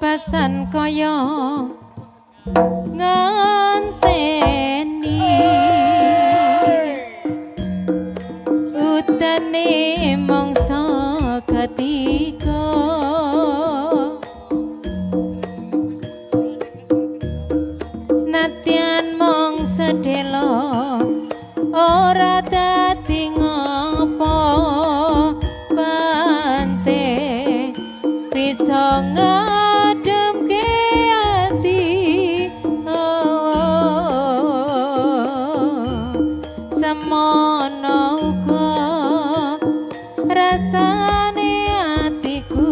pasan kaya nganteni utane mangsa ketiga natyan mong sedelo ora dadi ngopo pante bisa ngademke ati semono uga rasane atiku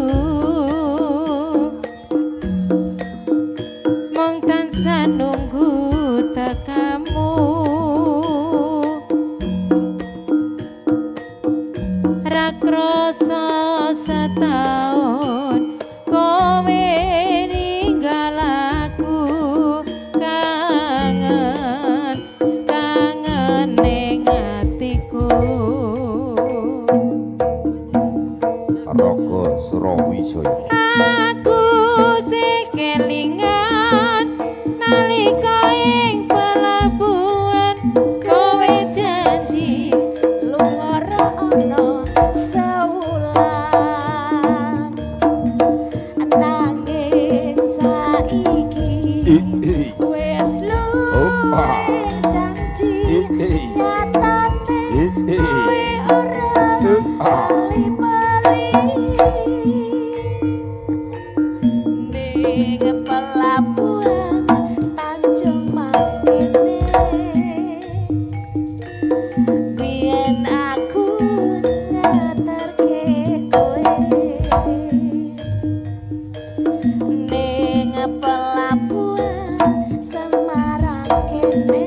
mong tansah nunggu tekamu ra krasa setahun kowe ninggal aku kangen kangen ning atiku Raga Surawijaya aku sing kelingan nalika ing pelabuhan kowe janji lunga ra ana sewulan nanging saiki wis luwih janji nyatane kowe ora bali-bali ning pelabuhan Tanjung Mas kene biyen aku ngeterke kowe ning pelabuhan Semarang kene